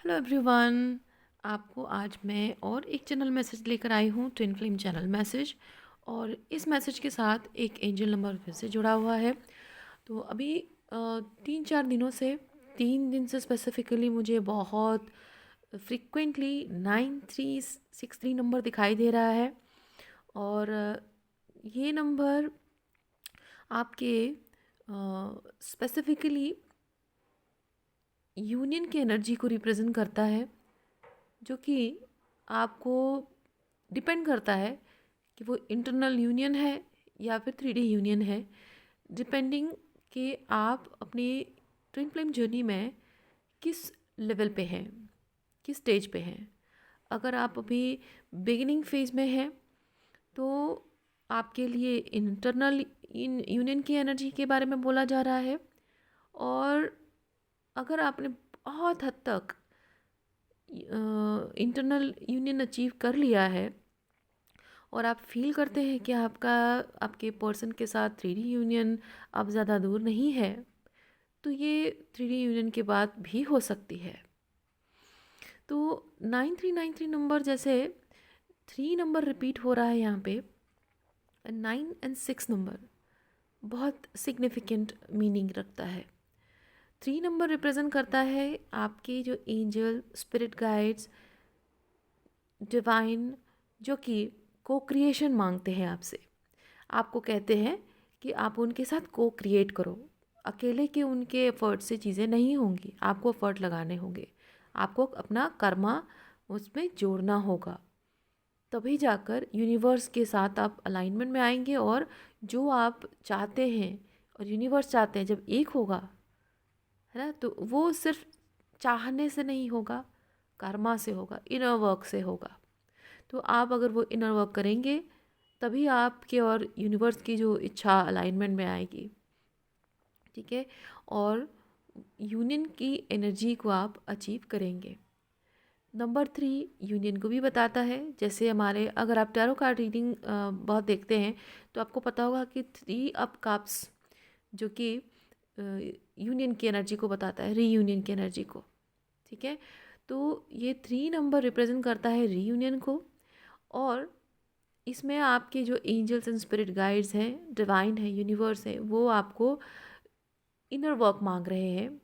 Hello everyone. आपको आज मैं और एक चैनल मैसेज लेकर आई हूँ, ट्विन फ्लेम चैनल मैसेज। और इस मैसेज के साथ एक एंजल नंबर फिर से जुड़ा हुआ है। तो अभी 3-4 दिनों से 3 दिन से स्पेसिफिकली मुझे बहुत फ्रिक्वेंटली 9363 नंबर दिखाई दे रहा है। और ये नंबर आपके स्पेसिफिकली यूनियन की एनर्जी को रिप्रेजेंट करता है, जो कि आपको डिपेंड करता है कि वो इंटरनल यूनियन है या फिर 3D यूनियन है, डिपेंडिंग कि आप अपनी ट्विन फ्लेम जर्नी में किस लेवल पे हैं, किस स्टेज पे हैं। अगर आप अभी बिगिनिंग फेज में हैं तो आपके लिए इंटरनल यूनियन की एनर्जी के बारे में बोला जा रहा है। और अगर आपने बहुत हद तक इंटरनल यूनियन अचीव कर लिया है और आप फील करते हैं कि आपके पर्सन के साथ 3D यूनियन अब ज़्यादा दूर नहीं है, तो ये 3D यूनियन के बाद भी हो सकती है। तो 9393 नंबर जैसे 3 नंबर रिपीट हो रहा है यहाँ पे, 9 एंड 6 नंबर बहुत सिग्निफिकेंट मीनिंग रखता है। 3 नंबर रिप्रेजेंट करता है आपके जो एंजल, स्पिरिट गाइड्स, डिवाइन, जो कि को क्रिएशन मांगते हैं आपसे। आपको कहते हैं कि आप उनके साथ को क्रिएट करो। अकेले के उनके एफर्ट से चीज़ें नहीं होंगी, आपको एफर्ट लगाने होंगे, आपको अपना कर्मा उसमें जोड़ना होगा। तभी जाकर यूनिवर्स के साथ आप अलाइनमेंट में आएंगे और जो आप चाहते हैं और यूनिवर्स चाहते हैं जब एक होगा, है ना, तो वो सिर्फ चाहने से नहीं होगा, कर्मा से होगा, इनर वर्क से होगा। तो आप अगर वो इनर वर्क करेंगे तभी आपके और यूनिवर्स की जो इच्छा अलाइनमेंट में आएगी। ठीक है। और यूनियन की एनर्जी को आप अचीव करेंगे। नंबर 3 यूनियन को भी बताता है। जैसे हमारे, अगर आप टैरो कार्ड रीडिंग बहुत देखते हैं तो आपको पता होगा कि 3 अप कप्स जो कि यूनियन की एनर्जी को बताता है, रीयूनियन की एनर्जी को। ठीक है। तो ये 3 नंबर रिप्रेजेंट करता है रीयूनियन को। और इसमें आपके जो एंजल्स एंड स्पिरिट गाइड्स हैं, डिवाइन है, यूनिवर्स है, वो आपको इनर वर्क मांग रहे हैं।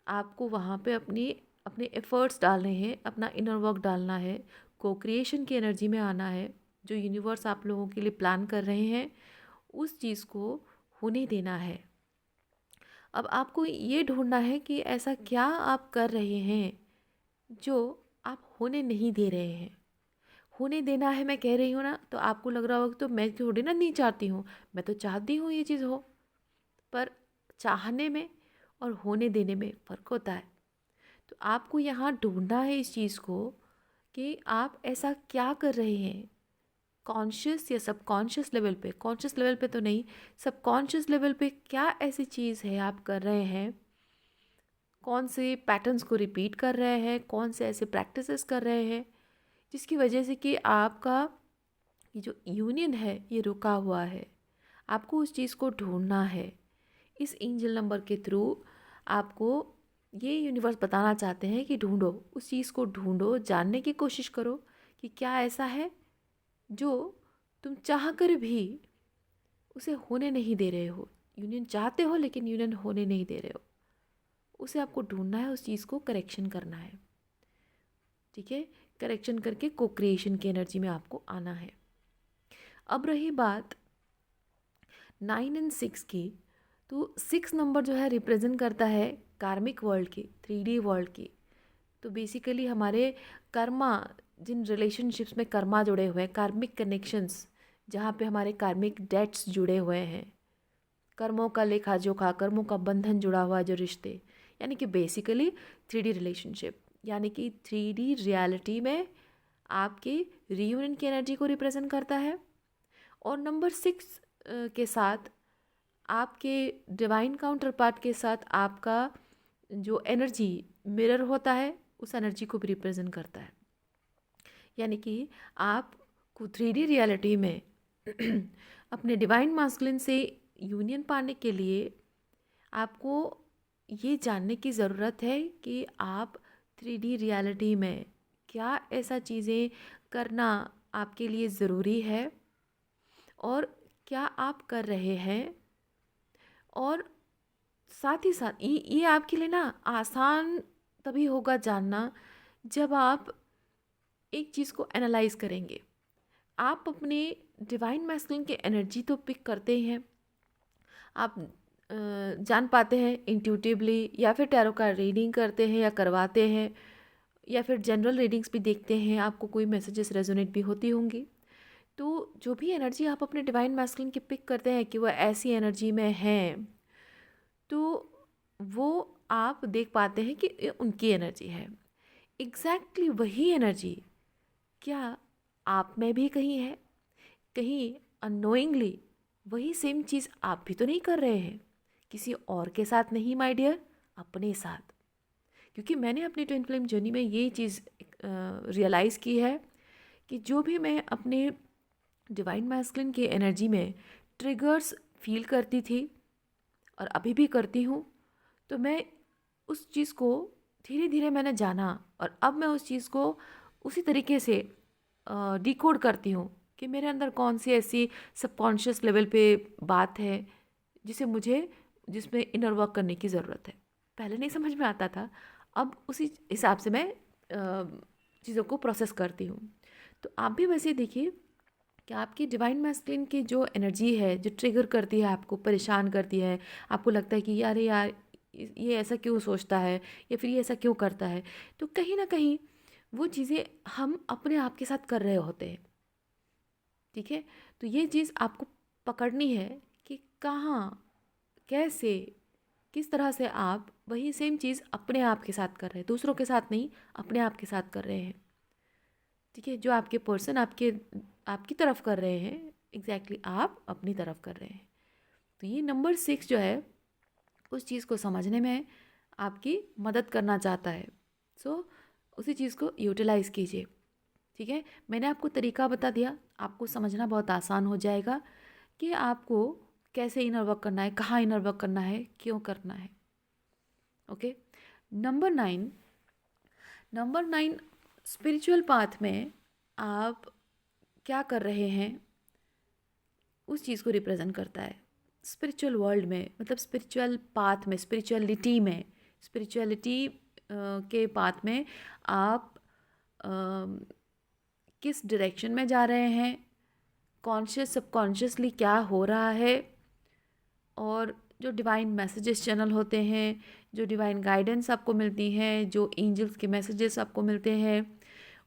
आपको वहाँ पे अपने एफर्ट्स डालने हैं, अपना इनर वर्क डालना है, को क्रिएशन की एनर्जी में आना है। जो यूनिवर्स आप लोगों के लिए प्लान कर रहे हैं उस चीज़ को होने देना है। अब आपको ये ढूंढना है कि ऐसा क्या आप कर रहे हैं जो आप होने नहीं दे रहे हैं। होने देना है, मैं कह रही हूँ ना, तो आपको लग रहा होगा तो मैं थोड़ी ना नहीं चाहती हूँ, मैं तो चाहती हूँ ये चीज़ हो। पर चाहने में और होने देने में फ़र्क होता है। तो आपको यहाँ ढूंढना है इस चीज़ को कि आप ऐसा क्या कर रहे हैं, कॉन्शियस या सबकॉन्शियस लेवल पे। कॉन्शियस लेवल पे तो नहीं, सबकॉन्शियस लेवल पे क्या ऐसी चीज़ है आप कर रहे हैं, कौन से पैटर्न्स को रिपीट कर रहे हैं, कौन से ऐसे प्रैक्टिसेस कर रहे हैं जिसकी वजह से कि आपका ये जो यूनियन है ये रुका हुआ है। आपको उस चीज़ को ढूंढना है। इस एंजल नंबर के थ्रू आपको ये यूनिवर्स बताना चाहते हैं कि ढूंढो, उस चीज़ को ढूंढो, जानने की कोशिश करो कि क्या ऐसा है जो तुम चाह कर भी उसे होने नहीं दे रहे हो। यूनियन चाहते हो लेकिन यूनियन होने नहीं दे रहे हो। उसे आपको ढूंढना है, उस चीज़ को करेक्शन करना है। ठीक है। करेक्शन करके को क्रिएशन की एनर्जी में आपको आना है। अब रही बात 9 एंड 6 की, तो 6 नंबर जो है रिप्रेजेंट करता है कार्मिक वर्ल्ड की, 3D वर्ल्ड की। तो बेसिकली हमारे कर्मा, जिन रिलेशनशिप्स में कर्मा जुड़े हुए हैं, कार्मिक कनेक्शंस, जहाँ पे हमारे कार्मिक डेट्स जुड़े हुए हैं, कर्मों का लेखा जोखा, कर्मों का बंधन जुड़ा हुआ जो रिश्ते, यानी कि बेसिकली 3D रिलेशनशिप, यानी कि 3D रियलिटी में आपकी रीयूनियन की एनर्जी को रिप्रेजेंट करता है। और नंबर 6 के साथ आपके डिवाइन काउंटर पार्ट के साथ आपका जो एनर्जी मिरर होता है उस एनर्जी को भी रिप्रेजेंट करता है। यानी कि आपको 3D रियलिटी में अपने डिवाइन मास्कुलिन से यूनियन पाने के लिए आपको ये जानने की ज़रूरत है कि आप 3D रियलिटी में क्या ऐसा चीज़ें करना आपके लिए ज़रूरी है और क्या आप कर रहे हैं, और साथ ही साथ ये आपके लिए ना आसान तभी होगा जानना जब आप एक चीज़ को एनालाइज करेंगे। आप अपने डिवाइन मैस्कुलिन की एनर्जी तो पिक करते ही हैं, आप जान पाते हैं इंट्यूटिवली, या फिर टैरो कार्ड रीडिंग करते हैं या करवाते हैं, या फिर जनरल रीडिंग्स भी देखते हैं, आपको कोई मैसेजेस रेजोनेट भी होती होंगी। तो जो भी एनर्जी आप अपने डिवाइन मैस्कुलिन की पिक करते हैं कि वह ऐसी एनर्जी में हैं, तो वो आप देख पाते हैं कि ये उनकी एनर्जी है। एग्जैक्टली वही एनर्जी क्या आप में भी कहीं है? कहीं अननोइंगली वही सेम चीज़ आप भी तो नहीं कर रहे हैं? किसी और के साथ नहीं माय डियर, अपने साथ। क्योंकि मैंने अपनी ट्विन फ्लेम जर्नी में ये चीज़ रियलाइज़ की है कि जो भी मैं अपने डिवाइन मैस्कुलिन की एनर्जी में ट्रिगर्स फील करती थी और अभी भी करती हूँ, तो मैं उस चीज़ को धीरे धीरे मैंने जाना, और अब मैं उस चीज़ को उसी तरीके से डिकोड करती हूँ कि मेरे अंदर कौन सी ऐसी सबकॉन्शियस लेवल पे बात है जिसमें इनर वर्क करने की ज़रूरत है। पहले नहीं समझ में आता था, अब उसी हिसाब से मैं चीज़ों को प्रोसेस करती हूँ। तो आप भी वैसे देखिए कि आपकी डिवाइन मैस्कुलिन की जो एनर्जी है, जो ट्रिगर करती है, आपको परेशान करती है, आपको लगता है कि यार ये ऐसा क्यों सोचता है या फिर ये ऐसा क्यों करता है, तो कहीं ना कहीं वो चीज़ें हम अपने आप के साथ कर रहे होते हैं। ठीक है, तो ये चीज़ आपको पकड़नी है कि कहाँ, कैसे, किस तरह से आप वही सेम चीज़ अपने आप के साथ कर रहे हैं, दूसरों के साथ नहीं, अपने आप के साथ कर रहे हैं। ठीक है, जो आपके पर्सन आपकी तरफ कर रहे हैं, एग्जैक्टली आप अपनी तरफ कर रहे हैं। तो ये नंबर 6 जो है उस चीज़ को समझने में आपकी मदद करना चाहता है। सो उसी चीज़ को यूटिलाइज़ कीजिए। ठीक है, मैंने आपको तरीका बता दिया, आपको समझना बहुत आसान हो जाएगा कि आपको कैसे इनर वर्क करना है, कहाँ इनर वर्क करना है, क्यों करना है। ओके, नंबर 9 स्पिरिचुअल पाथ में आप क्या कर रहे हैं उस चीज़ को रिप्रेजेंट करता है। स्पिरिचुअल वर्ल्ड में, मतलब स्पिरिचुअल पाथ में, स्पिरिचुअलिटी के पाथ में आप किस डायरेक्शन में जा रहे हैं, कॉन्शियस सबकॉन्शियसली क्या हो रहा है, और जो डिवाइन मैसेजेस चैनल होते हैं, जो डिवाइन गाइडेंस आपको मिलती हैं, जो एंजल्स के मैसेजेस आपको मिलते हैं,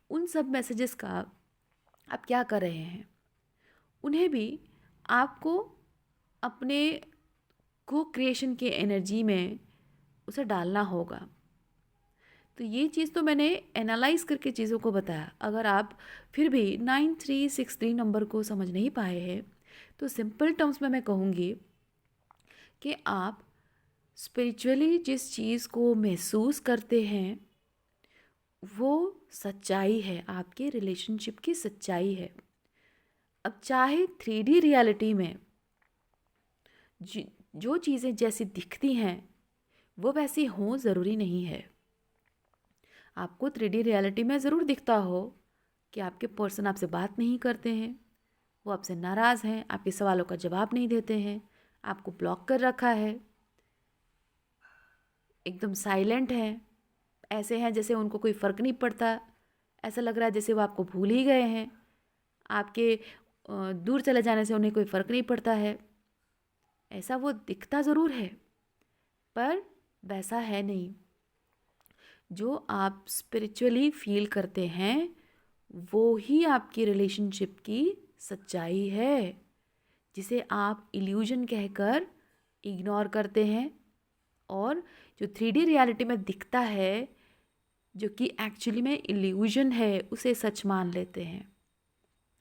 उन सब मैसेजेस का आप क्या कर रहे हैं, उन्हें भी आपको अपने को क्रिएशन की एनर्जी में उसे डालना होगा। तो ये चीज़ तो मैंने एनालाइज करके चीज़ों को बताया। अगर आप फिर भी 9363 नंबर को समझ नहीं पाए हैं, तो सिंपल टर्म्स में मैं कहूँगी कि आप स्पिरिचुअली जिस चीज़ को महसूस करते हैं वो सच्चाई है, आपके रिलेशनशिप की सच्चाई है। अब चाहे 3D रियलिटी में जो चीज़ें जैसी दिखती हैं वो वैसी हों ज़रूरी नहीं है। आपको 3D रियलिटी में ज़रूर दिखता हो कि आपके पर्सन आपसे बात नहीं करते हैं, वो आपसे नाराज़ हैं, आपके सवालों का जवाब नहीं देते हैं, आपको ब्लॉक कर रखा है, एकदम साइलेंट हैं, ऐसे हैं जैसे उनको कोई फ़र्क नहीं पड़ता, ऐसा लग रहा है जैसे वो आपको भूल ही गए हैं, आपके दूर चले जाने से उन्हें कोई फ़र्क नहीं पड़ता है। ऐसा वो दिखता ज़रूर है पर वैसा है नहीं। जो आप स्पिरिचुअली फील करते हैं वो ही आपकी रिलेशनशिप की सच्चाई है, जिसे आप इल्यूजन कहकर इग्नोर करते हैं, और जो 3D रियलिटी में दिखता है जो कि एक्चुअली में इल्यूजन है उसे सच मान लेते हैं,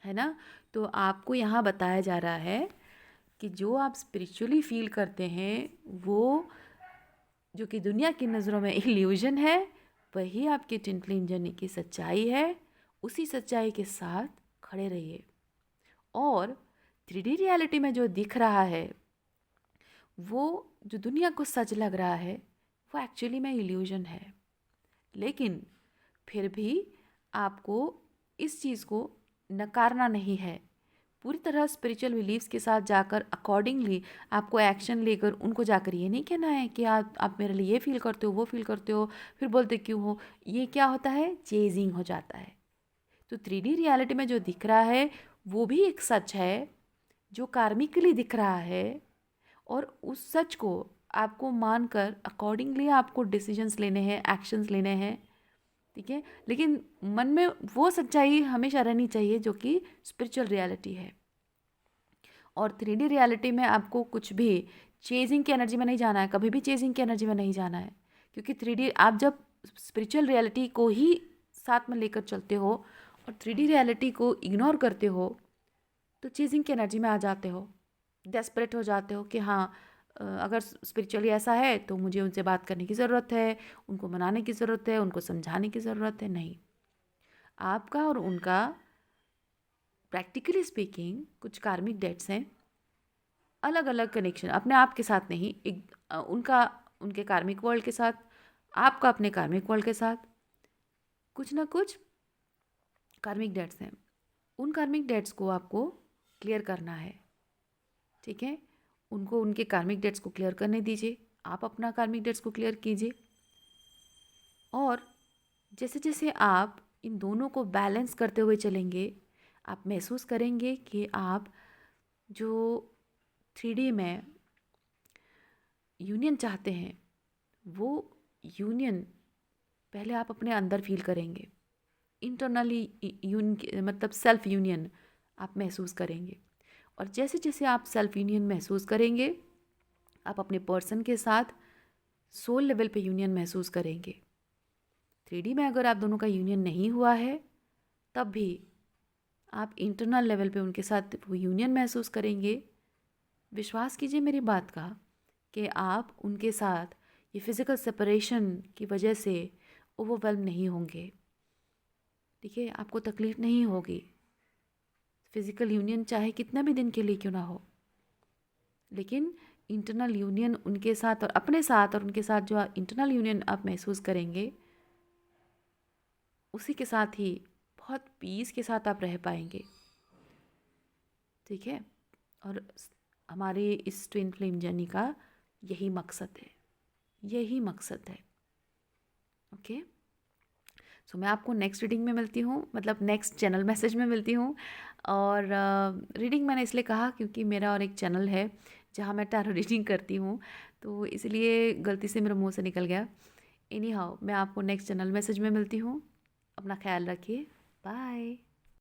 है ना। तो आपको यहाँ बताया जा रहा है कि जो आप स्पिरिचुअली फील करते हैं वो जो कि दुनिया की नज़रों में इल्यूजन है, वही आपकी ट्विन फ्लेम जर्नी की सच्चाई है। उसी सच्चाई के साथ खड़े रहिए, और 3D रियलिटी में जो दिख रहा है वो जो दुनिया को सच लग रहा है वो एक्चुअली में इल्यूजन है। लेकिन फिर भी आपको इस चीज़ को नकारना नहीं है। पूरी तरह स्पिरिचुअल बिलीव्स के साथ जाकर अकॉर्डिंगली आपको एक्शन लेकर उनको जाकर ये नहीं कहना है कि आप मेरे लिए ये फील करते हो, वो फील करते हो, फिर बोलते क्यों हो। ये क्या होता है, चेजिंग हो जाता है। तो 3D रियलिटी में जो दिख रहा है वो भी एक सच है जो कार्मिकली दिख रहा है, और उस सच को आपको मानकर अकॉर्डिंगली आपको डिसीजंस लेने हैं, एक्शंस लेने हैं, ठीक है। लेकिन मन में वो सच्चाई हमेशा रहनी चाहिए जो कि स्पिरिचुअल रियलिटी है। और 3D रियलिटी में आपको कुछ भी चेजिंग की एनर्जी में नहीं जाना है, कभी भी चेजिंग की एनर्जी में नहीं जाना है, क्योंकि 3D आप जब स्पिरिचुअल रियलिटी को ही साथ में लेकर चलते हो और 3D रियलिटी को इग्नोर करते हो तो चेजिंग की एनर्जी में आ जाते हो, डेस्परेट हो जाते हो कि हाँ अगर स्पिरिचुअली ऐसा है तो मुझे उनसे बात करने की ज़रूरत है, उनको मनाने की ज़रूरत है, उनको समझाने की ज़रूरत है। नहीं, आपका और उनका प्रैक्टिकली स्पीकिंग कुछ कार्मिक डेट्स हैं, अलग अलग कनेक्शन, अपने आप के साथ नहीं, एक उनका उनके कार्मिक वर्ल्ड के साथ, आपका अपने कार्मिक वर्ल्ड के साथ कुछ ना कुछ कार्मिक डेट्स हैं। उन कार्मिक डेट्स को आपको क्लियर करना है, ठीक है। उनको उनके कार्मिक डेट्स को क्लियर करने दीजिए, आप अपना कार्मिक डेट्स को क्लियर कीजिए। और जैसे जैसे आप इन दोनों को बैलेंस करते हुए चलेंगे, आप महसूस करेंगे कि आप जो 3D में यूनियन चाहते हैं वो यूनियन पहले आप अपने अंदर फील करेंगे। इंटरनली यूनियन मतलब सेल्फ यूनियन आप महसूस करेंगे। और जैसे जैसे आप सेल्फ यूनियन महसूस करेंगे, आप अपने पर्सन के साथ सोल लेवल पे यूनियन महसूस करेंगे। 3D में अगर आप दोनों का यूनियन नहीं हुआ है तब भी आप इंटरनल लेवल पे उनके साथ वो यूनियन महसूस करेंगे। विश्वास कीजिए मेरी बात का कि आप उनके साथ ये फिज़िकल सेपरेशन की वजह से ओवरवेल्म नहीं होंगे, ठीक है। आपको तकलीफ़ नहीं होगी। फिज़िकल यूनियन चाहे कितना भी दिन के लिए क्यों ना हो, लेकिन इंटरनल यूनियन उनके साथ और अपने साथ और उनके साथ जो इंटरनल यूनियन आप महसूस करेंगे उसी के साथ ही बहुत पीस के साथ आप रह पाएंगे, ठीक है। और हमारे इस ट्विन फ्लेम जर्नी का यही मकसद है, यही मकसद है। ओके, सो मैं आपको नेक्स्ट रीडिंग में मिलती हूँ, मतलब नेक्स्ट चैनल मैसेज में मिलती हूँ। और रीडिंग मैंने इसलिए कहा क्योंकि मेरा और एक चैनल है जहाँ मैं टैरो रीडिंग करती हूँ, तो इसलिए गलती से मेरे मुंह से निकल गया। एनी हाउ मैं आपको नेक्स्ट चैनल मैसेज में मिलती हूँ। अपना ख्याल रखिए, बाय।